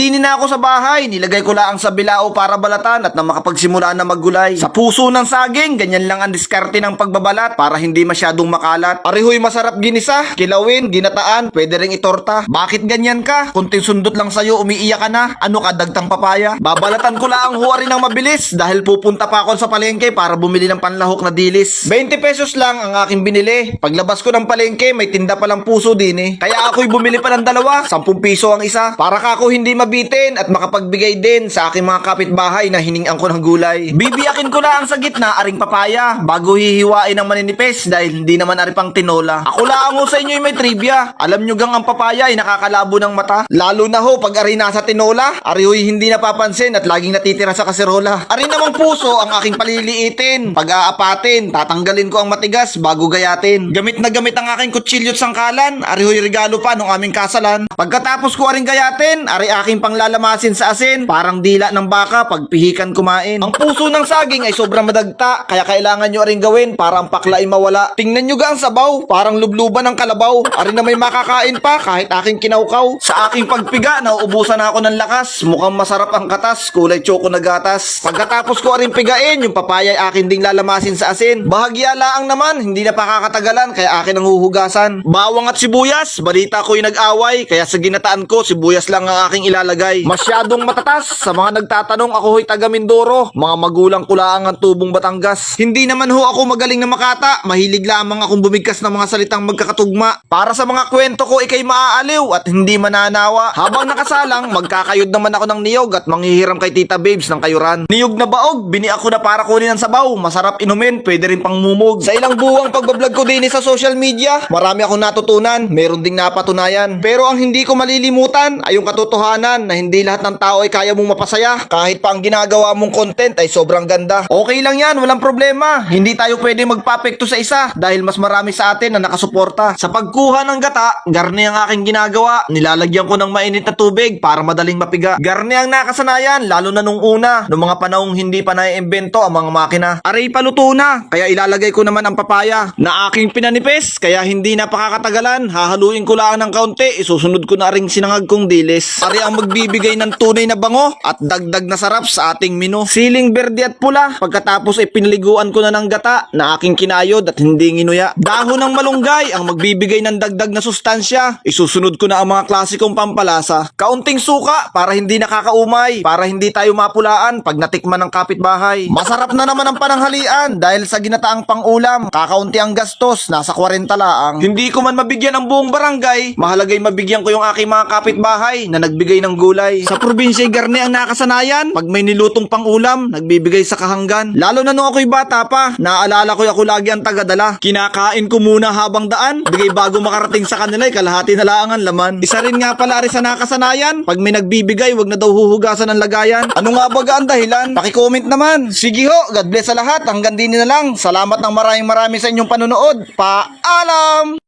Nandini na ako sa bahay, nilagay ko lang sa bilao para balatan at na makapagsimula na maggulay. Sa puso ng saging, ganyan lang ang diskarte ng pagbabalat para hindi masyadong makalat. Arihoy masarap ginisa, kilawin, ginataan, pwede ring itorta. Bakit ganyan ka? Kunting sundot lang sa'yo, umiiyak ka na. Ano ka, dagtang papaya? Babalatan ko lang ang huwari ng mabilis dahil pupunta pa ako sa palengke para bumili ng panlahok na dilis. 20 pesos lang ang aking binili. Paglabas ko ng palengke, may tinda palang puso din eh. Kaya ako'y bumili pa ng dalawa, 10 piso ang isa. Para ka ako hindi mabitin at makapagbigay din sa aking mga kapitbahay na hiningan ko ng gulay. Bibiyakin ko lang sa gitna aring papaya bago hihiwain ng maninipes dahil hindi naman ari pang tinola. Ako lang ho sa inyo may trivia. Alam nyo gang ang papaya ay nakakalabo ng mata. Lalo na ho pag ari nasa tinola, ari ho'y hindi napapansin at laging natitira sa kaserola. Ari namang puso ang aking paliliitin. Pag aapatin, tatanggalin ko ang matigas bago gayatin. Gamit na gamit ang aking kutsilyo at sangkalan. Ari ho'y regalo pa nung aming kasalan. Pagkatapos ko aring gayatin, ari aking panglalamasin sa asin. Parang dila ng baka pag pihikan kumain. Ang puso ng saging ay sobrang madagta, kaya kailangan nyo aring gawin para ang pakla ay mawala. Tingnan nyo ga ang sabaw, parang lubluban ng kalabaw. Ari na may makakain pa kahit aking kinaukaw. Sa aking pagpiga, nauubusan na ako ng lakas. Mukhang masarap ang katas, kulay tsoko na gatas. Pagkatapos ko aring pigain, yung papaya ay akin ding lalamasin sa asin. Bahagya laang naman, hindi na pakakatagalan, kaya akin ang huhugasan. Bawang at sibuyas, balita ko'y nag-away, kaya sa ginataan ko, sibuyas lang ang aking ilalagay. Masyadong matatas, sa mga nagtatanong ako ho'y taga Mindoro, mga magulang ko lang ang tubong Batangas. Hindi naman ho ako magaling na makata, mahilig lamang akong bumigkas ng mga salitang magkakatugma. Para sa mga kwento ko ikay maaaliw at hindi mananawa. Habang nakasalang, magkakayod naman ako ng niyog at manghihiram kay Tita Babes ng kayuran. Niyog na baog, bini ako na para kunin ang sabaw. Masarap inumin, pwede rin pang mumog. Sa ilang buwang pagbablog ko din sa social media, marami akong natutunan, meron ding napatunayan. Pero ang hindi ko malilimutan ay yung katotohanan na hindi lahat ng tao ay kaya mong mapasaya. Kahit pa ang ginagawa mong content ay sobrang ganda. Okay lang yan, walang problema. Hindi tayo pwede magpapekto sa isa dahil mas marami sa atin na nakasuporta. Sa pagkuha ng gata, garni ang aking ginagawa. Nilalagyan ko ng mainit na tubig para madaling mapiga. Garni ang nakasanayan, lalo na nung una, nung mga panahong hindi pa naiimbento ang mga makina. Aray paluto na, kaya ilalagay ko naman ang papaya na aking pinanipis, kaya hindi na pakakatagalan. Hahaluin ko lang ng kaunti, isusunod ko na ring sinangag kong dilis. Ari ang magbibigay ng tunay na bango at dagdag na sarap sa ating menu. Siling berde at pula, pagkatapos ay pinaliguan ko na ng gata na aking kinayod at hindi nginuya. Dahon ng malunggay ang magbibigay ng dagdag na sustansya. Isusunod ko na ang mga klasikong pampalasa. Kaunting suka para hindi nakakaumay, para hindi tayo mapulaan pag natikman ng kapitbahay. Masarap na naman ang pananghalian dahil sa ginataang pangulam, kakaunti ang gastos, nasa 40 laang. Hindi ko man mabigyan ang buong barangay, mahalagay mabigyan ko yung aking mga kapitbahay na nagbigay ng gulay. Sa probinsya garni ang nakasanayan, pag may nilutong pangulam, nagbibigay sa kahanggan. Lalo na nung ako'y bata pa, naalala ko ako lagi ang tagadala. Kinakain ko muna habang daan, bigay bago makarating sa kanila ay kalahati na lang ang laman. Isa rin nga pala rin sa nakasanayan, pag may nagbibigay, wag na daw huhugasan ng lagayan. Ano nga ba ang dahilan? Paki-comment naman. Sige ho, God bless sa lahat. Hanggang din na lang. Salamat ng maraming sa inyong panonood. Paalam!